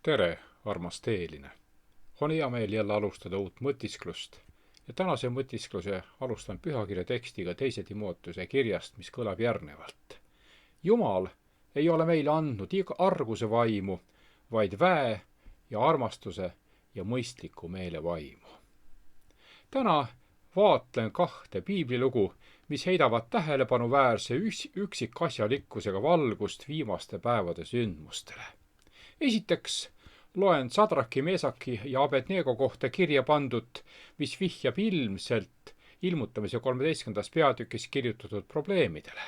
Tere, armas teeline! On hea meel jälle alustada uut mõtisklust ja tänase mõtiskluse alustan pühakirja tekstiga 2. Timoteuse kirjast, mis kõlab järgnevalt. Jumal ei ole meile andnud arguse vaimu, vaid väe ja armastuse ja mõistliku meele vaimu. Täna vaatlen 2 piiblilugu, mis heidavad tähelepanuväärse üksikasjalikkusega valgust viimaste päevade sündmustele. Esiteks loen Sadraki, Meesaki ja Abednego kohta kirja pandut, mis vihjab ilmselt ilmutamise 13. peatükis kirjutatud probleemidele.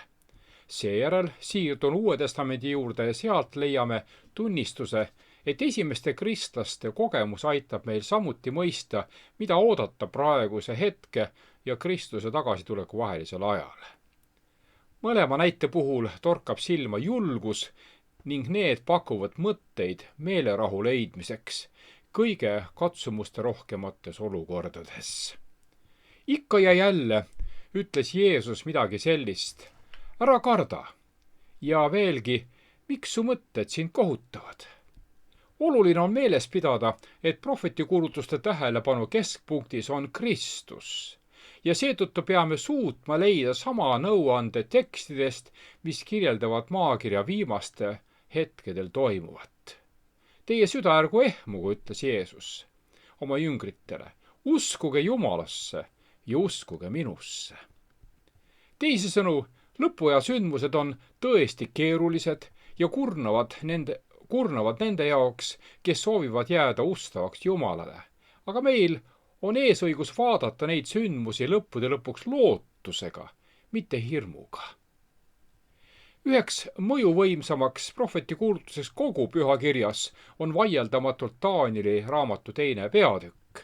Seejärel siirdun Uue Testamendi juurde ja sealt leiame tunnistuse, et esimeste kristlaste kogemus aitab meil samuti mõista, mida oodata praeguse hetke ja Kristuse tagasituleku vahelisel ajal. Mõlema näite puhul torkab silma julgus ning need pakuvad mõtteid meelerahu leidmiseks kõige katsumuste rohkemates olukordades. Ikka ja jälle ütles Jeesus midagi sellist: ära karda, ja veelgi, miks su mõtted sind kohutavad. Oluline on meeles pidada, et prohvetikuulutuste tähelepanu keskpunktis on Kristus ja seetõttu peame suutma leida sama nõuande tekstidest, mis kirjeldavad maakirja viimaste hetkedel toimuvat. Teie süda ärgu ehmugu, ütles Jeesus oma jüngritele. Uskuge Jumalasse ja uskuge minusse. Teisisõnu, lõpuaja sündmused on tõesti keerulised ja kurnavad nende jaoks, kes soovivad jääda ustavaks Jumalale. Aga meil on eesõigus vaadata neid sündmusi lõppude lõpuks lootusega, mitte hirmuga. Üheks mõjuvõimsamaks prohvetikuulutuseks kogu pühakirjas on vaieldamatult Danieli raamatu 2. peatükk.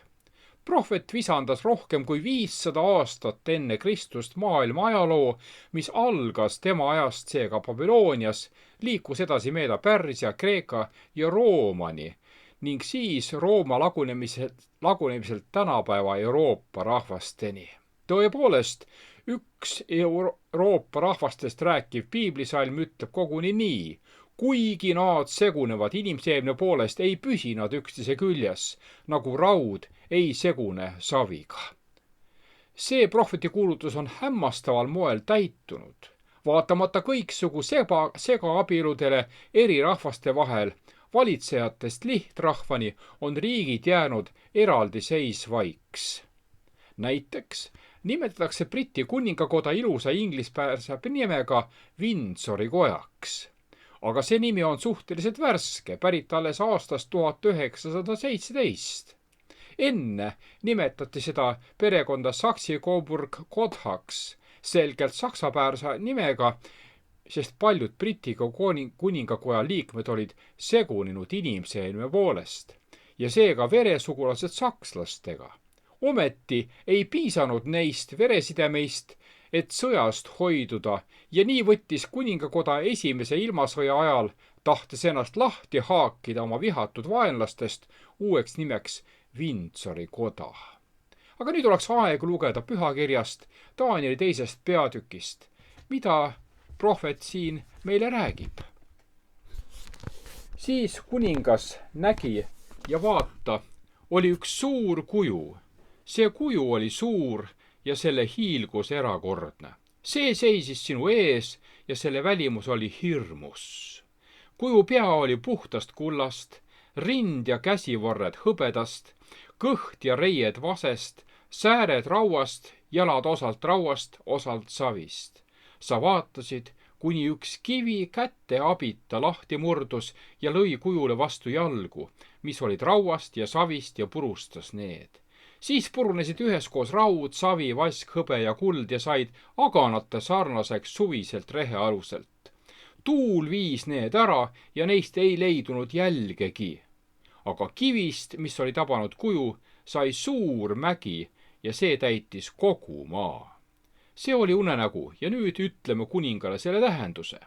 Prohvet visandas rohkem kui 500 aastat enne Kristust maailma ajaloo, mis algas tema ajast, seega Babylonias, liikus edasi mööda Pärsia, Kreeka ja Roomani ning siis Rooma lagunemiselt tänapäeva Euroopa rahvasteni. Tõepoolest, üks Euroopa rahvastest rääkiv piiblisalm ütleb koguni nii: kuigi nad segunevad inimseemne poolest, ei püsi nad üksteise küljes, nagu raud ei segune saviga. See prohvetikuulutus on hämmastaval moel täitunud. Vaatamata kõiksugu segaabieludele eri rahvaste vahel, valitsejatest lihtrahvani, on riigid jäänud eraldiseisvaiks. Näiteks nimetatakse Briti kuningakoda ilusa inglispäärse nimega Windsori kojaks. Aga see nimi on suhteliselt värske, pärit alles aastast 1917. Enne nimetati seda perekonda Saksi-Coburg-Gotthaks, selgelt saksapäärse nimega, sest paljud Briti kuningakoja liikmed olid segunenud inimseemne poolest ja seega veresugulased sakslastega. Ometi ei piisanud neist veresidemeist, et sõjast hoiduda, ja nii võttis kuningakoda esimese ilmasõja ajal, tahtes ennast lahti haakida oma vihatud vaenlastest, uueks nimeks Windsori koda. Aga nüüd oleks aeg lugeda pühakirjast Danieli 2. peatükist, mida prohvet siin meile räägib. Siis kuningas nägi ja vaata, oli üks suur kuju. See kuju oli suur ja selle hiilgus erakordne. See seisis sinu ees ja selle välimus oli hirmus. Kuju pea oli puhtast kullast, rind ja käsivarred hõbedast, kõht ja reied vasest, sääred rauast, jalad osalt rauast, osalt savist. Sa vaatasid, kuni üks kivi kätte abita lahti murdus ja lõi kujule vastu jalgu, mis olid rauast ja savist ja purustas need. Siis purunesid üheskoos raud, savi, vask, hõbe ja kuld ja said aganate sarnaseks suviselt rehealuselt. Tuul viis need ära ja neist ei leidunud jälgegi. Aga kivist, mis oli tabanud kuju, sai suur mägi ja see täitis kogu maa. See oli unenägu ja nüüd ütleme kuningale selle tähenduse.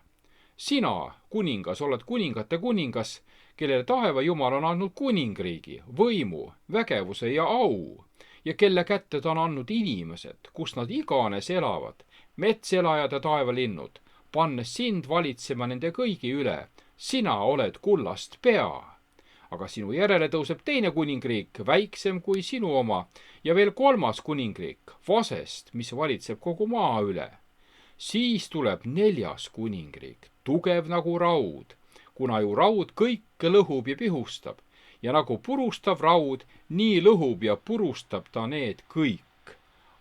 Sina, kuningas, oled kuningate kuningas, kellele taeva Jumal on andnud kuningriigi, võimu, vägevuse ja au ja kelle kätte ta on andnud inimesed, kus nad iganes elavad, metselajad ja taevalinnud, pannes sind valitsema nende kõigi üle. Sina oled kullast pea. aga sinu järele tõuseb teine kuningriik, väiksem kui sinu oma, ja veel kolmas kuningriik, Vasest, mis valitseb kogu maa üle. Siis tuleb neljas kuningriik, tugev nagu raud, kuna ju raud kõike lõhub ja pihustab, ja nagu purustav raud, nii lõhub ja purustab ta need kõik.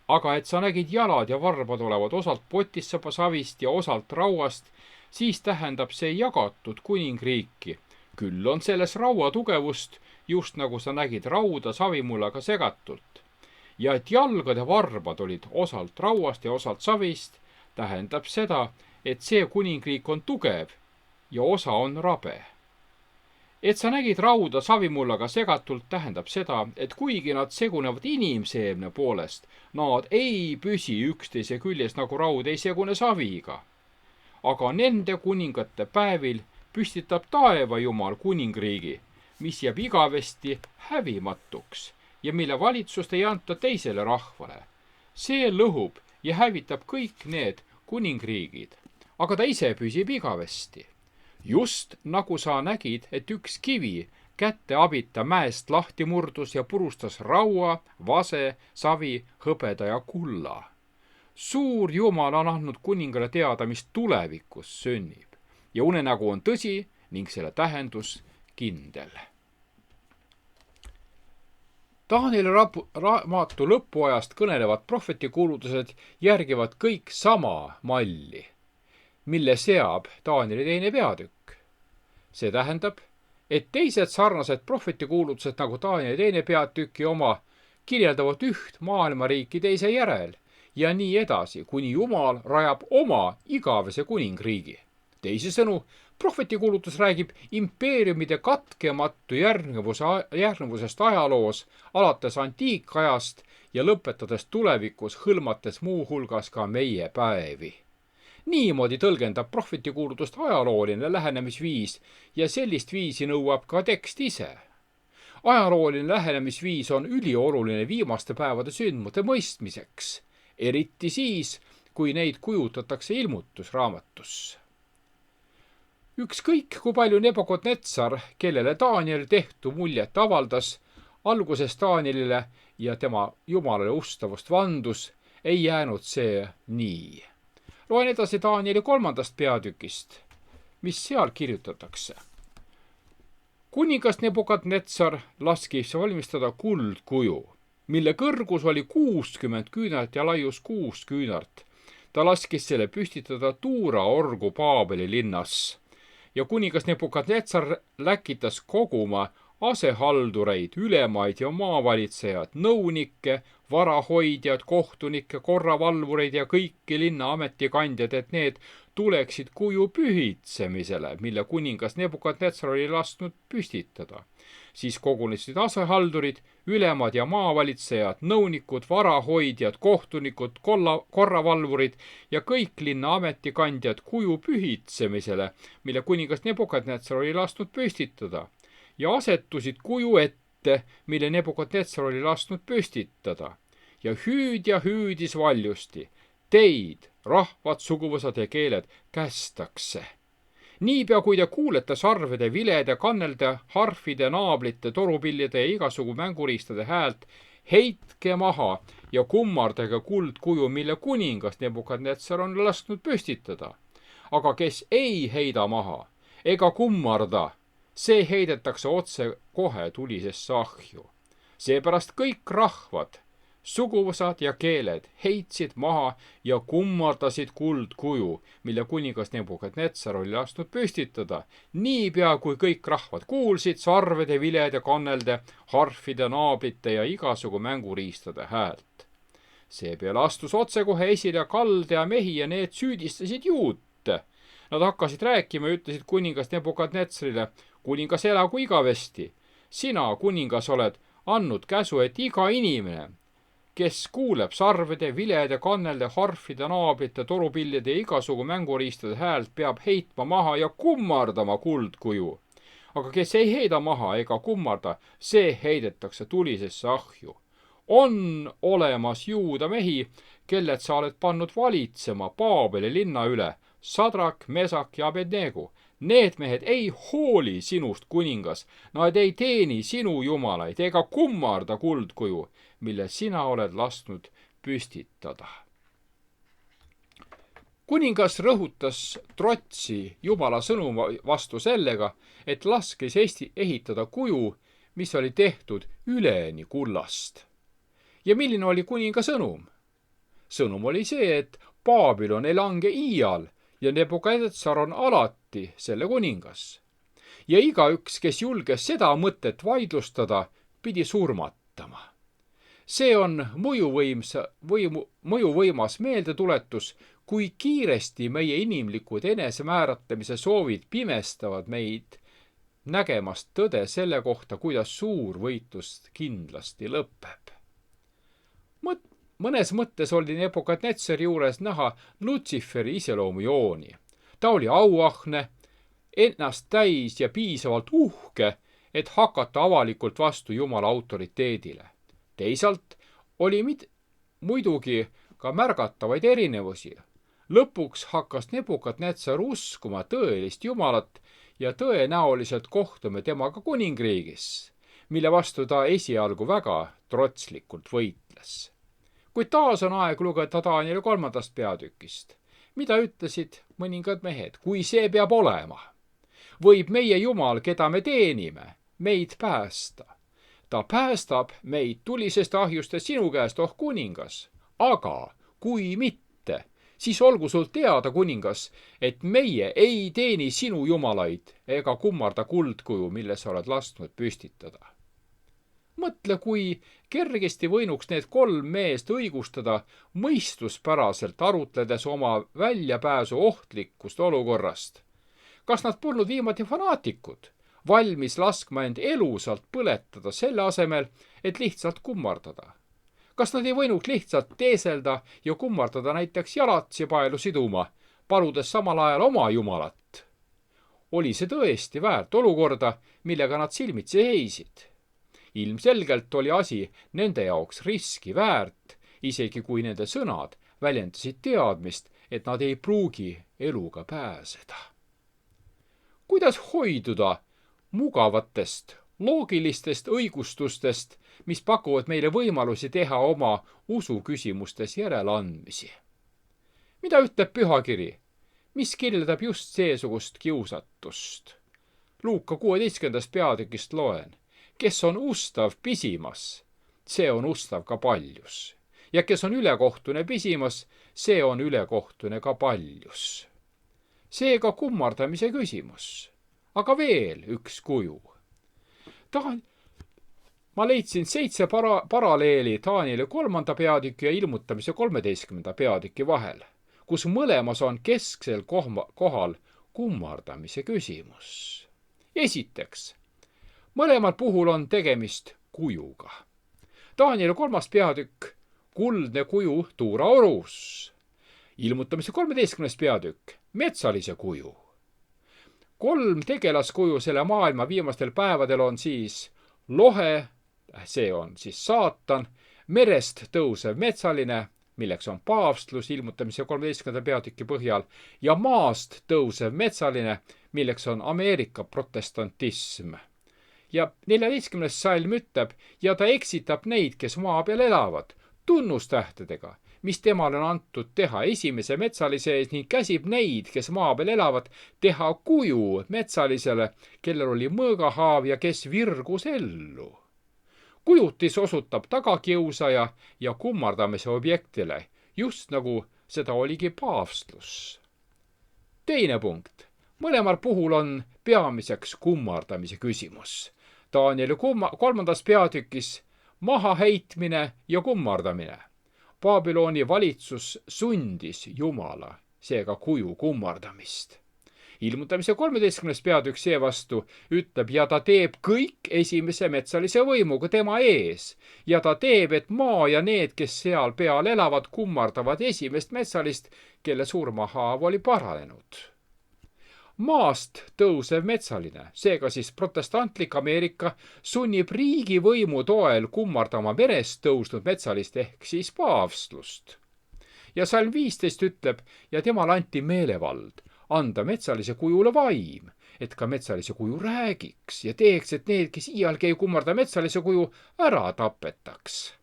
Aga et sa nägid jalad ja varbad olevat osalt potissaba savist ja osalt rauast, siis tähendab see jagatud kuningriiki. Küll on selles raua tugevust, just nagu sa nägid rauda savimullaga segatult. Ja et jalgade varbad olid osalt rauast ja osalt savist, tähendab seda, et see kuningriik on tugev ja osa on rabe. Et sa nägid rauda savimullaga segatult, tähendab seda, et kuigi nad segunevad inimseemne poolest, nad ei püsi üksteise küljes nagu raud ei segune saviga. Aga nende kuningate päevil püstitab taeva Jumal kuningriigi, mis jääb igavesti hävimatuks ja mille valitsust ei anta teisele rahvale. See lõhub ja hävitab kõik need kuningriigid, aga ta ise püsib igavesti. Just nagu sa nägid, et üks kivi kätte abita mäest lahti murdus ja purustas raua, vase, savi, hõbeda ja kulla. Suur Jumal on andnud kuningale teada, mis tulevikus sünnib, ja unenägu on tõsi ning selle tähendus kindel. Danieli raamatu lõpuajast kõnelevad prohvetikuulutused järgivad kõik sama malli, mille seab Danieli teine peatükk. See tähendab, et teised sarnased prohvetikuulutused nagu Danieli teine peatüki oma kirjeldavad üht maailmariiki teise järel ja nii edasi, kuni Jumal rajab oma igavese kuningriigi. Teisisõnu, prohvetikuulutus räägib impeeriumide katkematu järgnevusest ajaloos alates antiikajast ja lõpetades tulevikus, hõlmates muu hulgas ka meie päevi. Niimoodi tõlgendab prohvetikuulutust ajalooline lähenemisviis ja sellist viisi nõuab ka tekst ise. Ajalooline lähenemisviis on ülioluline viimaste päevade sündmuste mõistmiseks, eriti siis, kui neid kujutatakse ilmutusraamatusse. Ükskõik, kui palju Nebukadnetsar, kellele Daniel tehtu muljet avaldas, alguses Danielile ja tema Jumalale ustavust vandus, ei jäänud see nii. Loen edasi Danieli 3. peatükist, mis seal kirjutatakse. Kuningas Nebukadnetsar laskis valmistada kuldkuju, mille kõrgus oli 60 küünart ja laius 6 küünart. Ta laskis selle püstitada Tuura orgu Paabeli linnas ja kuningas Nebukadnetsar läkitas koguma asehaldureid, ülemaid ja maavalitsejad, nõunikke, varahoidjad, kohtunikke, korravalvureid ja kõiki linna ametikandjad, et need tuleksid kuju pühitsemisele, mille kuningas Nebukadnetsar oli lasknud püstitada. Siis kogunesid asehaldurid, ülemad ja maavalitsejad, nõunikud, varahoidjad, kohtunikud, korravalvurid ja kõik linna ametikandjad kuju pühitsemisele, mille kuningas Nebukadnetsar oli lasknud püstitada. Ja asetusid kuju ette, mille Nebukadnetsar oli lasknud püstitada. Ja hüüdja hüüdis valjusti, teid, rahvad, suguvõsad ja keeled, kästakse. Niipea, kui te kuulete sarvede, vilede, kannelde, harfide, naablite, torupillide ja igasugu mänguriistade häält, heitke maha ja kummardage kuldkuju, mille kuningas Nebukadnetsar on lasknud püstitada. Aga kes ei heida maha ega kummarda, see heidetakse otse kohe tulisesse ahju. Seepärast kõik rahvad, suguvõsad ja keeled heitsid maha ja kummardasid kuldkuju, mille kuningas Nebukadnetsar oli lasknud püstitada. Niipea, kui kõik rahvad kuulsid sarvede, vilede, kannelde, harfide, naablite ja igasugu mänguriistade häält. Seepeale astus otsekohe esile Kaldea mehi ja need süüdistasid juute. Nad hakkasid rääkima ja ütlesid kuningas Nebukadnetsarile, kuningas elagu igavesti. Sina, kuningas, oled andnud käsu, et iga inimene, kes kuuleb sarvede, vilede, kannelde, harfide, naablite, torupillide ja igasugu mänguriistade häält, peab heitma maha ja kummardama kuldkuju. Aga kes ei heida maha ega kummarda, see heidetakse tulisesse ahju. On olemas juuda mehi, kelled sa oled pannud valitsema Paabeli linna üle, Sadrak, Mesak ja Abednego. Need mehed ei hooli sinust, kuningas, nad ei teeni sinu jumalaid ega kummarda kuldkuju, mille sina oled lasknud püstitada. Kuningas rõhutas trotsi Jumala sõnuma vastu sellega, et laskes ehitada kuju, mis oli tehtud üleni kullast. Ja milline oli kuninga sõnum? Sõnum oli see, et Babylon ei lange iial ja Nebukadnetsar on alati selle kuningas. Ja igaüks, kes julges seda mõtet vaidlustada, pidi surmatama. See on mõjuvõimas meeldetuletus, kui kiiresti meie inimlikud enesemääratlemise soovid pimestavad meid nägemast tõde selle kohta, kuidas suur võitlus kindlasti lõpeb. Mõnes mõttes oli Nebukadnetsari juures näha Lutsiferi iseloomujooni. Ta oli auahne, ennast täis ja piisavalt uhke, et hakata avalikult vastu Jumala autoriteedile. Teisalt oli muidugi ka märgatavaid erinevusi. Lõpuks hakkas Nebukadnetsar uskuma tõelist Jumalat ja tõenäoliselt kohtume temaga kuningriigis, mille vastu ta esialgu väga trotslikult võitles. Kuid taas on aeg lugeda Danieli 3. peatükist. Mida ütlesid mõningad mehed? Kui see peab olema, võib meie Jumal, keda me teenime, meid päästa. Ta päästab meid tulisest ahjust sinu käest, oh kuningas. Aga kui mitte, siis olgu sul teada, kuningas, et meie ei teeni sinu jumalaid ega kummarda kuldkuju, mille sa oled lasknud püstitada. Mõtle, kui kergesti võinuks need 3 meest õigustada mõistuspäraselt arutledes oma väljapääsu ohtlikkust olukorrast. Kas nad polnud viimati fanaatikud, valmis laskma end elusalt põletada selle asemel, et lihtsalt kummardada? Kas nad ei võinud lihtsalt teeselda ja kummardada näiteks jalatsipaelu siduma, paludes samal ajal oma jumalat? Oli see tõesti väärt olukorda, millega nad silmitsi seisid? Ilmselgelt oli asi nende jaoks riski väärt, isegi kui nende sõnad väljendasid teadmist, et nad ei pruugi eluga pääseda. Kuidas hoiduda mugavatest, loogilistest õigustustest, mis pakuvad meile võimalusi teha oma usuküsimustes järeleandmisi? Mida ütleb pühakiri? Mis kirjeldab just seesugust kiusatust? Luuka 16. peatükist loen. Kes on ustav pisimas, see on ustav ka paljus. Ja kes on ülekohtune pisimas, see on ülekohtune ka paljus. Seega kummardamise küsimus. Aga veel üks kuju. Ma leidsin 7 paralleeli Danieli 3. peatüki ja ilmutamise 13. peatüki vahel, kus mõlemas on kesksel kohal kummardamise küsimus. Esiteks, mõlemal puhul on tegemist kujuga. Danieli 3. peatükk, kuldne kuju tuuraorus. Ilmutamise 13. peatükk, metsalise kuju. 3 tegelaskuju selle maailma viimastel päevadel on siis lohe, see on siis saatan, merest tõusev metsaline, milleks on paavstlus ilmutamise 13. peatüki põhjal, ja maast tõusev metsaline, milleks on Ameerika protestantism. Ja 14. salm ütleb, ja ta eksitab neid, kes maa peal elavad, tunnustähtedega, mis temale on antud teha esimese metsalise ees ning käsib neid, kes maa peal elavad, teha kuju metsalisele, kellel oli mõõgahaav ja kes virgus ellu. Kujutis osutab tagakiusaja ja kummardamise objektile, just nagu seda oligi paavstlus. Teine punkt. Mõlemal puhul on peamiseks kummardamise küsimus. Danieli 3. peatükis mahaheitmine ja kummardamine. Babyloni valitsus sundis Jumala, seega kuju kummardamist. Ilmutamise 13. peatükk seevastu ütleb, ja ta teeb kõik esimese metsalise võimuga tema ees. Ja ta teeb, et maa ja need, kes seal peal elavad, kummardavad esimest metsalist, kelle surmahaav oli paranenud. Maast tõusev metsaline, seega siis protestantlik Ameerika, sunnib riigivõimu toel kummardama merest tõusnud metsalist ehk siis paavstlust. Ja salm 15 ütleb, ja temal anti meelevald, anda metsalise kujule vaim, et ka metsalise kuju räägiks ja teeks, et need, kes iialgi ei kummarda metsalise kuju, ära tapetaks.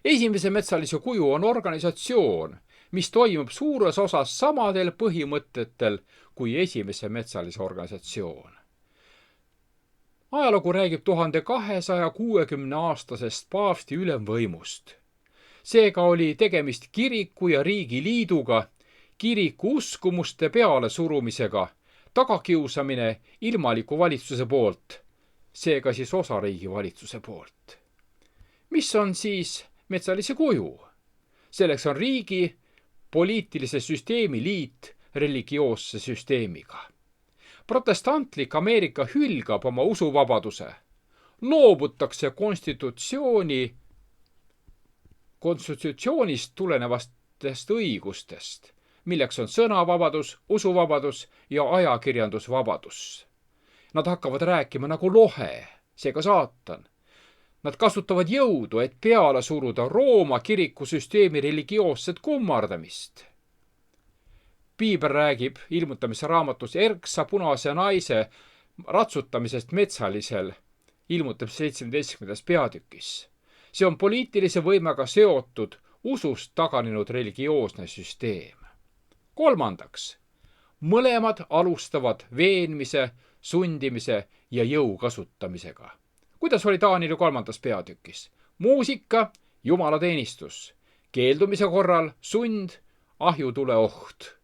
Esimese metsalise kuju on organisatsioon, mis toimub suures osas samadel põhimõtetel kui esimese metsalise organisatsioon. Ajalugu räägib 1260-aastasest paavsti ülemvõimust. Seega oli tegemist kiriku ja riigi liiduga, kiriku uskumuste peale surumisega, tagakiusamine ilmaliku valitsuse poolt, seega siis osariigi valitsuse poolt. Mis on siis metsalise kuju? Selleks on riigi poliitilise süsteemi liit religioosse süsteemiga. Protestantlik Ameerika hülgab oma usuvabaduse. Loobutakse konstitutsioonist tulenevastest õigustest, milleks on sõnavabadus, usuvabadus ja ajakirjandusvabadus. Nad hakkavad rääkima nagu lohe, seega saatan. Nad kasutavad jõudu, et peale suruda Rooma kirikusüsteemi religioosset kummardamist. Piibel räägib ilmutamise raamatus erksa punase naise ratsutamisest metsalisel ilmutamise 17. peatükis. See on poliitilise võimega seotud usust taganenud religioosne süsteem. Kolmandaks, mõlemad alustavad veenmise, sundimise ja jõu kasutamisega. Kuidas oli Taanieli 3. peatükis? Muusika, jumalateenistus, keeldumise korral sund, ahjutule oht.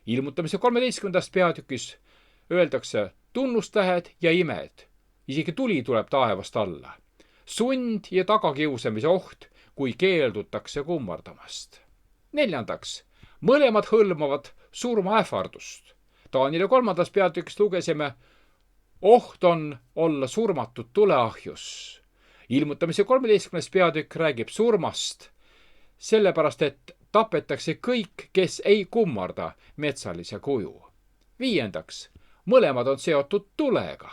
Ilmutamise 13. peatükis öeldakse tunnustähed ja imed. Isegi tuli tuleb taevast alla. Sund ja tagakiusamise oht, kui keeldutakse kummardamast. Neljandaks, mõlemad hõlmavad surmaähvardust. Taanieli 3. peatükis lugesime, oht on olla surmatud tuleahjus. Ilmutamise 13. peatükk räägib surmast, sellepärast et tapetakse kõik, kes ei kummarda metsalise kuju. Viiendaks, mõlemad on seotud tulega.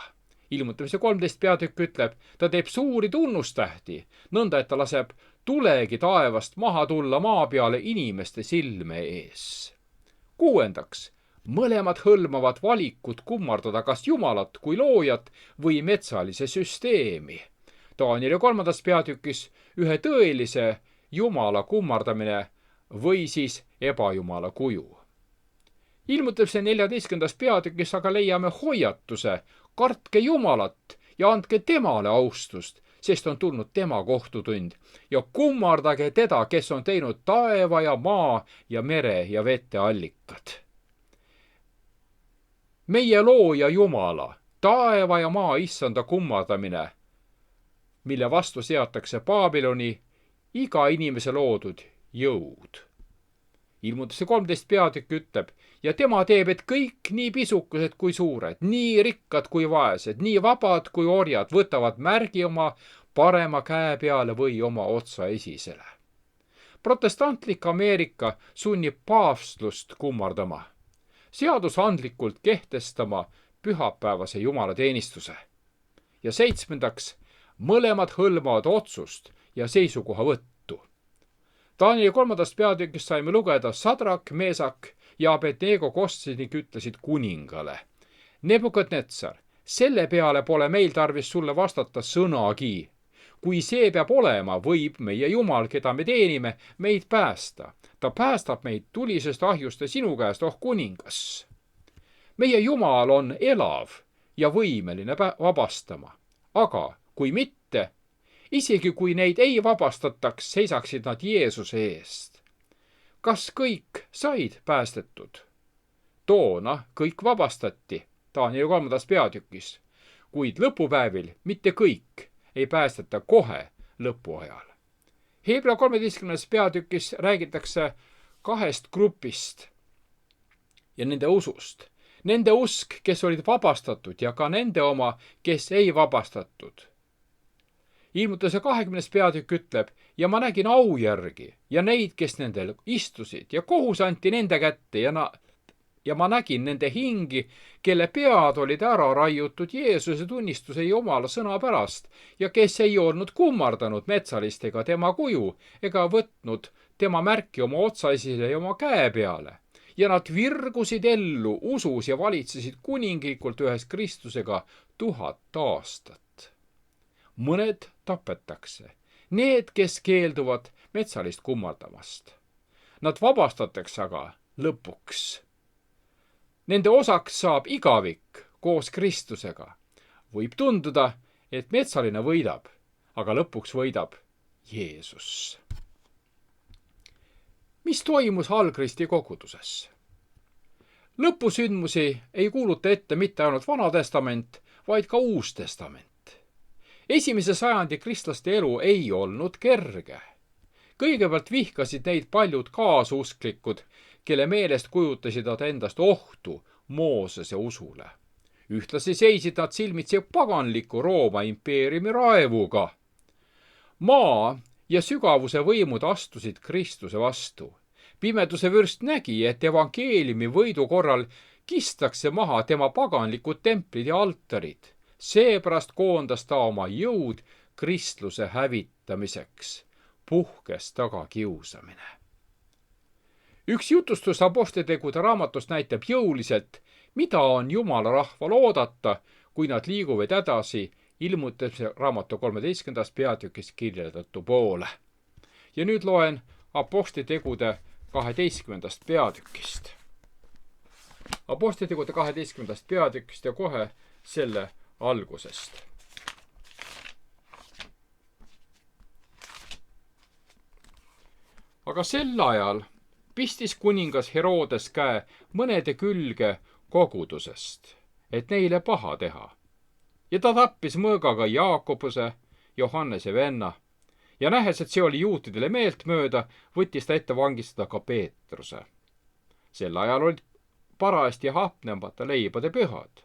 Ilmutamise 13. peatükk ütleb, ta teeb suuri tunnustähti, nõnda et ta laseb tulegi taevast maha tulla maa peale inimeste silme ees. Kuuendaks, mõlemad hõlmavad valikut kummardada kas Jumalat kui loojat või metsalise süsteemi. Taanieli 3. peatükis ühe tõelise Jumala kummardamine või siis ebajumala kuju. Ilmutamise 14. peatükis aga leiame hoiatuse, kartke Jumalat ja andke temale austust, sest on tulnud tema kohtutund ja kummardage teda, kes on teinud taeva ja maa ja mere ja vete allikad. Meie looja Jumala, taeva ja maa issanda kummardamine, mille vastu seatakse Babyloni iga inimese loodud jõud. Ilmutuse 13. peatükk ütleb, ja tema teeb, et kõik nii pisukesed kui suured, nii rikkad kui vaesed, nii vabad kui orjad võtavad märgi oma parema käe peale või oma otsa esisele. Protestantlik Ameerika sunnib paavstlust kummardama, seadusandlikult kehtestama pühapäevase jumalateenistuse. Ja 7. mõlemad hõlmavad otsust ja seisukohavõttu. Taanieli 3. peatükis saime lugeda Sadrak, Meesak ja Abednego kostsid ning ütlesid kuningale. Nebukadnetsar, selle peale pole meil tarvis sulle vastata sõnagi. Kui see peab olema, võib meie Jumal, keda me teenime, meid päästa. Ta päästab meid tulisest ahjust ja sinu käest, oh kuningas. Meie Jumal on elav ja võimeline vabastama. Aga kui mitte, isegi kui neid ei vabastataks, seisaksid nad Jeesuse eest. Kas kõik said päästetud? Toona kõik vabastati, Taanieli 3. peatükis, kuid lõpupäevil mitte kõik ei päästeta kohe lõpuajal. Hebra 13. peatükis räägitakse kahest grupist ja nende usust. Nende usk, kes olid vabastatud ja ka nende oma, kes ei vabastatud. Ilmutuse 20. peatükk ütleb, ja ma nägin aujärgi ja neid, kes nendel istusid ja kohus anti nende kätte ja ma nägin nende hingi, kelle pead olid ära raiutud Jeesuse tunnistuse Jumala sõna pärast ja kes ei olnud kummardanud metsalist ega tema kuju ega võtnud tema märki oma otsaesile ja oma käe peale ja nad virgusid ellu usus ja valitsesid kuninglikult ühes Kristusega 1000 aastat. Mõned tapetakse, need, kes keelduvad metsalist kummardamast. Nad vabastatakse aga lõpuks. Nende osaks saab igavik koos Kristusega. Võib tunduda, et metsaline võidab, aga lõpuks võidab Jeesus. Mis toimus Algristi koguduses? Lõpusündmusi ei kuuluta ette mitte ainult Vana Testament, vaid ka Uus Testament. Esimese sajandi kristlaste elu ei olnud kerge. Kõigepealt vihkasid neid paljud kaasusklikud, kelle meelest kujutasid nad endast ohtu Moosese usule. Ühtlasi seisid nad silmitsi paganliku Rooma impeeriumi raevuga. Maa ja sügavuse võimud astusid Kristuse vastu. Pimeduse vürst nägi, et evangeeliumi võidu korral kistakse maha tema paganlikud templid ja altarid. Seepärast koondas ta oma jõud kristluse hävitamiseks. Puhkes tagakiusamine. Üks jutustus Apostlitegude raamatust näitab jõuliselt, mida on Jumala rahval oodata, kui nad liiguvad edasi ilmutamise raamatu 13. peatükis kirjeldatu poole. Ja nüüd loen Apostlitegude 12. peatükist. Apostlitegude 12. peatükist ja kohe selle algusest. Aga sel ajal pistis kuningas Herodes käe mõnede külge kogudusest, et neile paha teha. Ja ta tappis mõõgaga Jaakobuse, Johannese venna, ja nähes, et see oli juutidele meeltmööda, võttis ta ette vangistada ka Peetruse. Sel ajal olid parajasti hapnemata leibade pühad.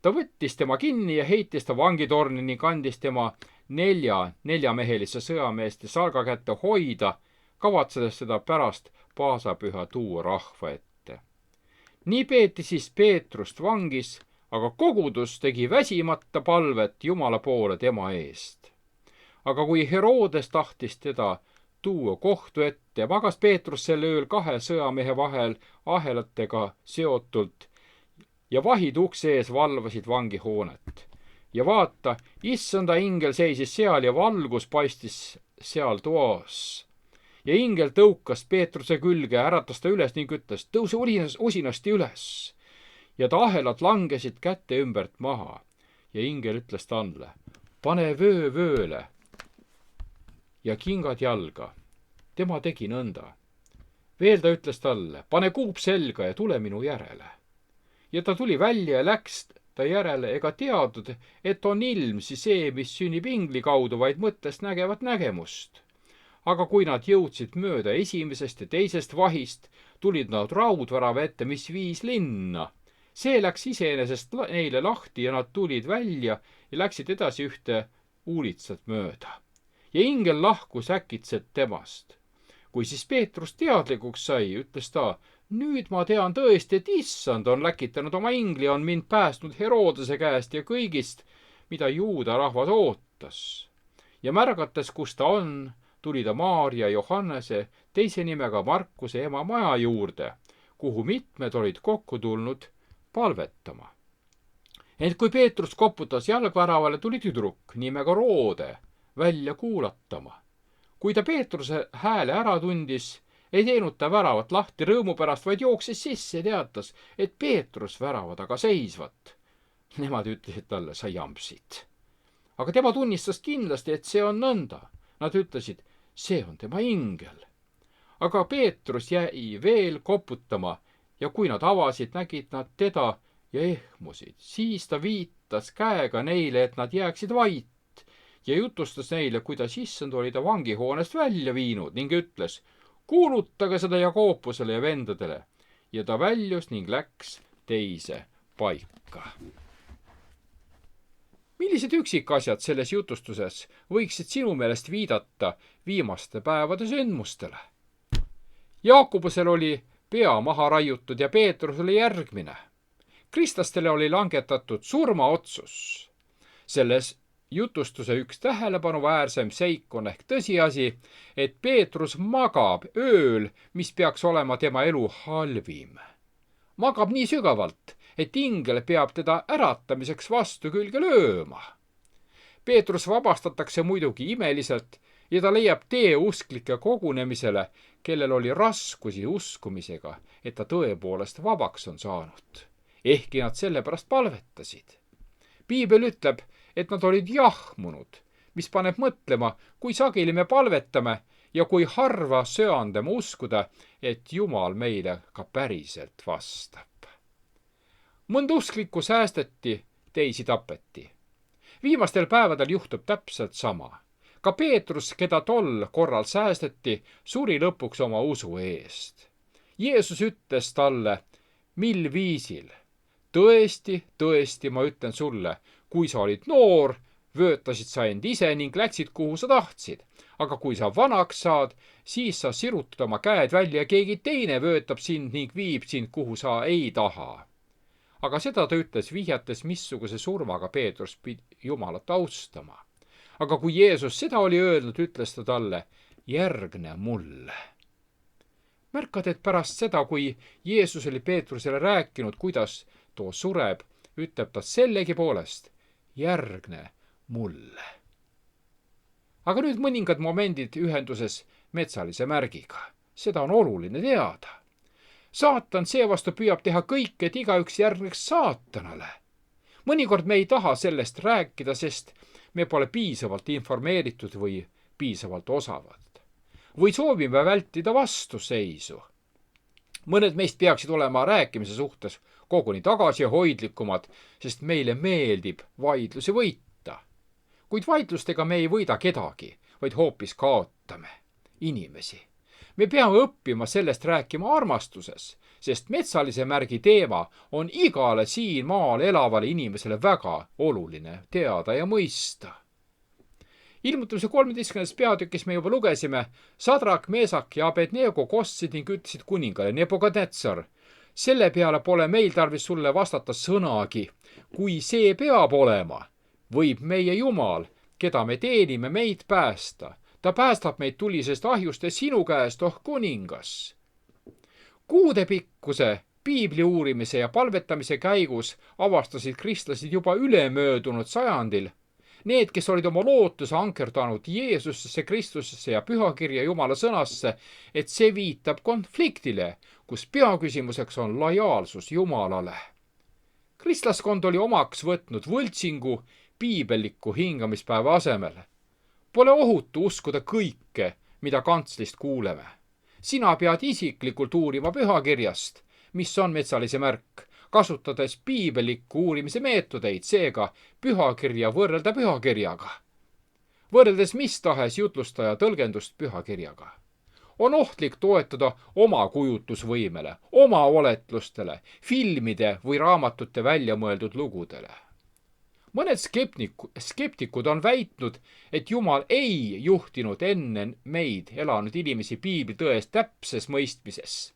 Ta võttis tema kinni ja heitis ta vangitorni ning andis tema neljamehelisse sõjameeste salga kätte hoida, kavatsedes seda pärast paasapüha tuua rahva ette. Nii peeti siis Peetrust vangis, aga kogudus tegi väsimata palvet Jumala poole tema eest. Aga kui Herodes tahtis teda tuua kohtu ette, magas Peetrus sel ööl 2 sõjamehe vahel ahelatega seotult ja vahid ukse ees valvasid vangihoonet. Ja vaata, issanda ingel seisis seal ja valgus paistis seal toas. Ja ingel tõukas Peetruse külge, äratas ta üles ning ütles, tõuse usinasti üles. Ja ta ahelad langesid kätte ümbert maha. Ja ingel ütles talle, pane vöö vööle ja kingad jalga. Tema tegi nõnda. Veel ta ütles talle, pane kuup selga ja tule minu järele. Ja ta tuli välja ja läks ta järele ega teadnud, et on ilmsi see, mis sünnib ingli kaudu, vaid mõttest nägevat nägemust. Aga kui nad jõudsid mööda esimesest ja teisest vahist, tulid nad raudvärava ette, mis viis linna. See läks iseenesest neile lahti ja nad tulid välja ja läksid edasi ühte uulitsat mööda. Ja ingel lahkus äkitselt temast. Kui siis Peetrus teadlikuks sai, ütles ta, nüüd ma tean tõesti, et issand on läkitanud oma ingli, on mind päästnud Herodese käest ja kõigist, mida juuda rahvas ootas. Ja märgates, kus ta on, tuli ta Maarja Johannese, teise nimega Markuse ema maja juurde, kuhu mitmed olid kokku tulnud palvetama. Ent kui Peetrus koputas jalgväravale, tuli tüdruk nimega Roode välja kuulatama. Kui ta Peetruse hääle ära tundis, ei teinud ta väravat lahti rõõmu pärast, vaid jooksis sisse ja teatas, et Peetrus värava taga seisvat. Nemad ütlesid talle, sa jampsid. Aga tema tunnistas kindlasti, et see on nõnda. Nad ütlesid, see on tema ingel. Aga Peetrus jäi veel koputama ja kui nad avasid, nägid nad teda ja ehmusid. Siis ta viitas käega neile, et nad jääksid vait ja jutustas neile, kuidas issand oli ta vangihoonest välja viinud ning ütles, kuulutage seda Jakobusele ja vendadele. Ja ta väljus ning läks teise paika. Millised üksikasjad selles jutustuses võiksid sinu meelest viidata viimaste päevade sündmustele? Jaakobusel oli pea maha raiutud ja Peetrus oli järgmine. Kristlastele oli langetatud surmaotsus. Selles jutustuse üks tähelepanuväärsem seik on ehk tõsiasi, et Peetrus magab ööl, mis peaks olema tema elu halvim. Magab nii sügavalt, et ingel peab teda äratamiseks vastu külge lööma. Peetrus vabastatakse muidugi imeliselt ja ta leiab tee usklike kogunemisele, kellel oli raskusi uskumisega, et ta tõepoolest vabaks on saanud, ehkki nad sellepärast palvetasid. Piibel ütleb, et nad olid jahmunud, mis paneb mõtlema, kui sageli me palvetame ja kui harva söandame uskuda, et Jumal meile ka päriselt vastab. Mõnda usklikku säästeti, teisi tapeti. Viimastel päevadel juhtub täpselt sama. Ka Peetrus, keda tol korral säästeti, suri lõpuks oma usu eest. Jeesus ütles talle, mil viisil? Tõesti, tõesti, ma ütlen sulle, kui sa olid noor, vöötasid sa end ise ning läksid, kuhu sa tahtsid. Aga kui sa vanaks saad, siis sa sirutad oma käed välja ja keegi teine vöötab sind ning viib sind, kuhu sa ei taha. Aga seda ta ütles vihjates, missuguse surmaga Peetrus pidi Jumalat austama. Aga kui Jeesus seda oli öelnud, ütles ta talle, järgne mulle. Märkad, et pärast seda, kui Jeesus oli Peetrusele rääkinud, kuidas too sureb, ütleb ta sellegipoolest, järgne mulle. Aga nüüd mõningad momendid ühenduses metsalise märgiga. Seda on oluline teada. Saatan seevastu püüab teha kõik, et igaüks järgneks saatanale. Mõnikord me ei taha sellest rääkida, sest me pole piisavalt informeeritud või piisavalt osavad. Või soovime vältida vastuseisu. Mõned meist peaksid olema rääkimise suhtes koguni tagasihoidlikumad, sest meile meeldib vaidlusi võita. Kuid vaidlustega me ei võida kedagi, vaid hoopis kaotame inimesi. Me peame õppima sellest rääkima armastuses, sest metsalise märgi teema on igale siin maal elavale inimesele väga oluline teada ja mõista. Ilmutamise 13. peatükis me juba lugesime, Sadrak, Meesak ja Abednego kostsid ning ütlesid kuningale Nebukadnetsar, selle peale pole meil tarvis sulle vastata sõnagi, kui see peab olema, võib meie Jumal, keda me teenime, meid päästa. Ta päästab meid tulisest ahjust ja sinu käest, oh kuningas. Kuudepikkuse piibli uurimise ja palvetamise käigus avastasid kristlased juba ülemöödunud sajandil. Need, kes olid oma lootuse ankerdanud Jeesusesse, Kristusesse ja pühakirja Jumala sõnasse, et see viitab konfliktile, kus peaküsimuseks on lojaalsus Jumalale. Kristlaskond oli omaks võtnud võltsingu piibelliku hingamispäeva asemel. Pole ohutu uskuda kõike, mida kantslist kuuleme. Sina pead isiklikult uurima pühakirjast, mis on metsalise märk, kasutades piibelliku uurimise meetodeid, seega pühakirja võrrelda pühakirjaga. Võrreldes mis tahes jutlustaja tõlgendust pühakirjaga. On ohtlik toetuda oma kujutlusvõimele, oma oletlustele, filmide või raamatute väljamõeldud lugudele. Mõned skeptikud on väitnud, et Jumal ei juhtinud enne meid elanud inimesi piibli tõest täpses mõistmises.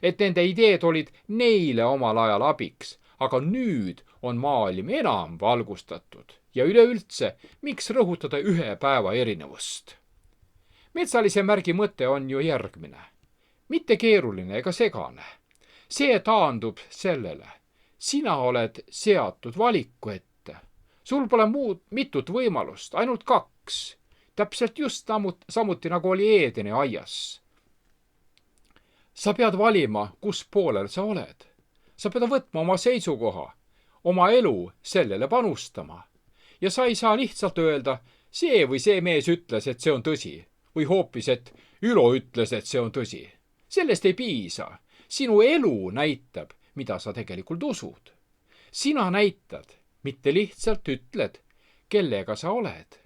Et nende ideed olid neile omal ajal abiks, aga nüüd on maailm enam valgustatud ja üleüldse, miks rõhutada ühe päeva erinevust. Metsalise märgi mõte on ju järgmine. Mitte keeruline ega segane. See taandub sellele. Sina oled seatud valiku ette. Sul pole muud mitut võimalust, ainult 2. Täpselt just samuti nagu oli Eedeni aias. Sa pead valima, kus poolel sa oled. Sa pead võtma oma seisukoha, oma elu sellele panustama. Ja sa ei saa lihtsalt öelda, see või see mees ütles, et see on tõsi. Või hoopis, et Ülo ütles, et see on tõsi. Sellest ei piisa. Sinu elu näitab, mida sa tegelikult usud. Sina näitad, mitte lihtsalt ütled, kellega sa oled.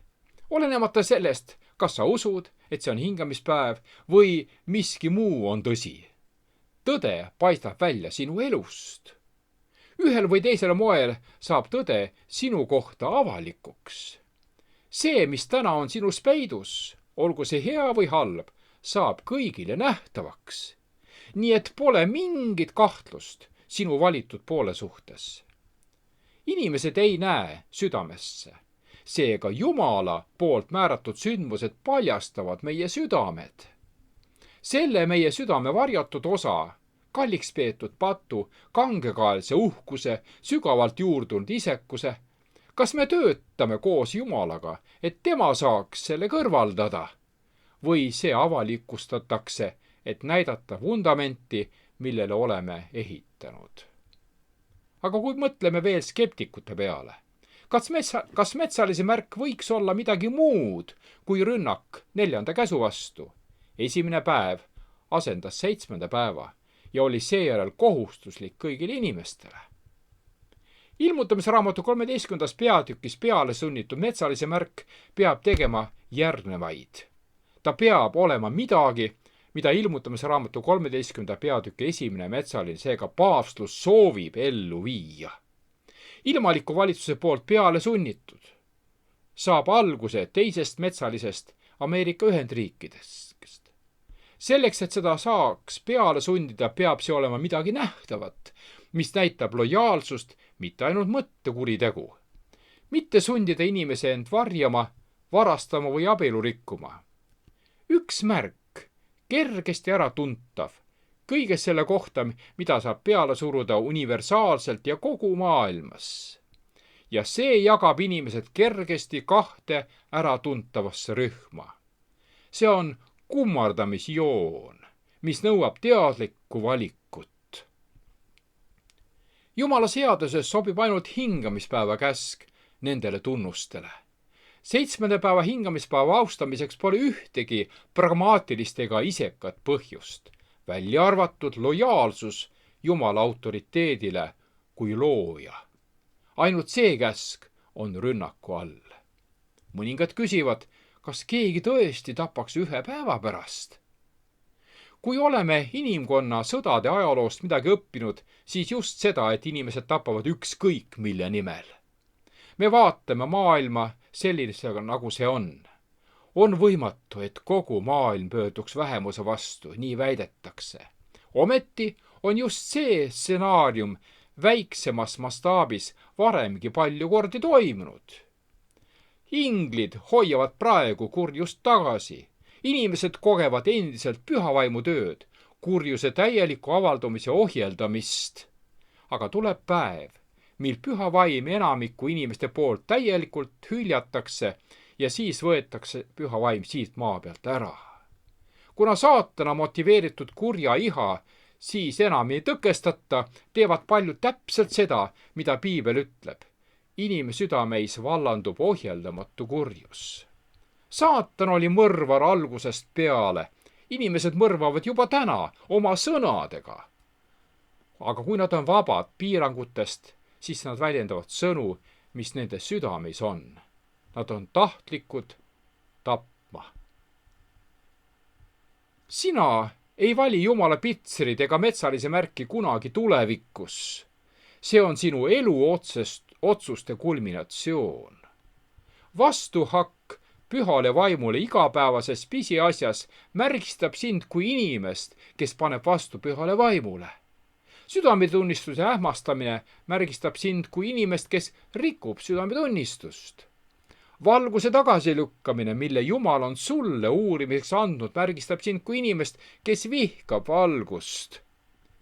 Olenemata sellest, kas sa usud, et see on hingamispäev või miski muu on tõsi. Tõde paistab välja sinu elust. Ühel või teisel moel saab tõde sinu kohta avalikuks. See, mis täna on sinus peidus, olgu see hea või halb, saab kõigile nähtavaks. Nii et pole mingit kahtlust sinu valitud poole suhtes. Inimesed ei näe südamesse. Seega Jumala poolt määratud sündmused paljastavad meie südamed. Selle meie südame varjatud osa, kalliks peetud patu, kangekaelse uhkuse, sügavalt juurdunud isekuse, kas me töötame koos Jumalaga, et tema saaks selle kõrvaldada? Või see avalikustatakse, et näidata vundamenti, millele oleme ehitanud? Aga kui mõtleme veel skeptikute peale, kas metsalise märk võiks olla midagi muud kui rünnak 4. käsu vastu? Esimene päev asendas 7. päeva ja oli seejärel kohustuslik kõigile inimestele. Ilmutamisraamatu 13. peatükis peale sunnitud metsalise märk peab tegema järgnevaid. Ta peab olema midagi, mida ilmutamisraamatu 13. peatüki 1. metsaline, seega paavstlus soovib ellu viia. Ilmaliku valitsuse poolt peale sunnitud saab alguse teisest metsalisest Ameerika Ühendriikidest. Selleks, et seda saaks peale sundida, peab see olema midagi nähtavat, mis näitab lojaalsust, mitte ainult mõttekuritegu. Mitte sundida inimese end varjama, varastama või abielu rikkuma. Üks märk, kergesti ära tuntav, kõige selle kohta, mida saab peale suruda universaalselt ja kogu maailmas. Ja see jagab inimesed kergesti 2 äratuntavasse rühma. See on kummardamisjoon, mis nõuab teadlikku valikut. Jumala seaduses sobib ainult hingamispäeva käsk nendele tunnustele. 7. päeva hingamispäeva austamiseks pole ühtegi pragmaatilist ega isekat põhjust, välja arvatud lojaalsus Jumala autoriteedile kui looja. Ainult see käsk on rünnaku all. Mõningad küsivad, kas keegi tõesti tapaks 1 päeva pärast? Kui oleme inimkonna sõdade ajaloost midagi õppinud, siis just seda, et inimesed tapavad ükskõik mille nimel. Me vaatame maailma sellisega, nagu see on. On võimatu, et kogu maailm pöörduks vähemuse vastu, nii väidetakse. Ometi on just see stsenaarium väiksemas mastaabis varemgi palju kordi toimunud. Inglid hoiavad praegu kurjust tagasi. Inimesed kogevad endiselt pühavaimu tööd, kurjuse täieliku avaldumise ohjeldamist. Aga tuleb päev, mil pühavaim enamiku inimeste poolt täielikult hüljatakse ja siis võetakse pühavaim siit maa pealt ära. Kuna saatana motiveeritud kurja iha siis enam ei tõkestata, teevad paljud täpselt seda, mida piibel ütleb. Inimsüdameis vallandub ohjeldamatu kurjus. Saatan oli mõrvar algusest peale. Inimesed mõrvavad juba täna oma sõnadega. Aga kui nad on vabad piirangutest, siis nad väljendavad sõnu, mis nende südameis on. Nad on tahtlikud tapma. Sina ei vali Jumala pitserid ega metsalise märki kunagi tulevikus. See on sinu elu otsuste kulminatsioon. Vastuhakk pühale vaimule igapäevases pisiasjas märgistab sind kui inimest, kes paneb vastu pühale vaimule. Südametunnistuse ähmastamine märgistab sind kui inimest, kes rikub südametunnistust. Valguse tagasilükkamine, mille Jumal on sulle uurimiseks andnud, märgistab sind kui inimest, kes vihkab valgust.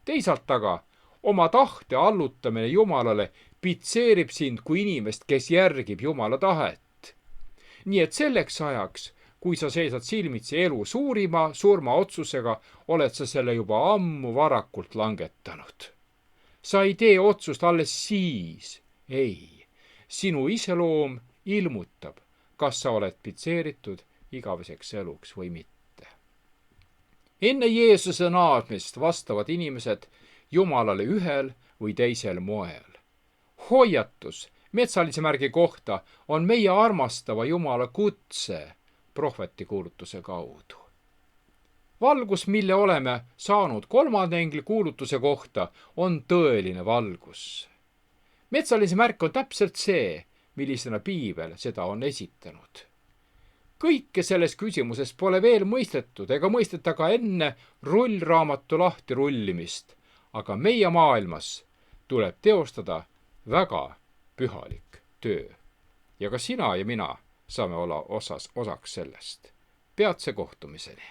Teisalt aga oma tahte allutamine Jumalale pitseerib sind kui inimest, kes järgib Jumala tahet. Nii et selleks ajaks, kui sa seisad silmitsi elu suurima surmaotsusega, oled sa selle juba ammu varakult langetanud. Sa ei tee otsust alles siis. Ei, sinu iseloom ilmutab, kas sa oled pitseeritud igaveseks eluks või mitte. Enne Jeesuse naasmist vastavad inimesed Jumalale ühel või teisel moel. Hoiatus metsalise märgi kohta on meie armastava Jumala kutse prohveti kuulutuse kaudu. Valgus, mille oleme saanud 3. engli kuulutuse kohta, on tõeline valgus. Metsalise märk on täpselt see, millisena piibel seda on esitanud. Kõike selles küsimuses pole veel mõistetud ega mõisteta ka enne rullraamatu lahti rullimist, aga meie maailmas tuleb teostada väga pühalik töö. ja ka sina ja mina saame olla osaks sellest. Peatse kohtumiseni!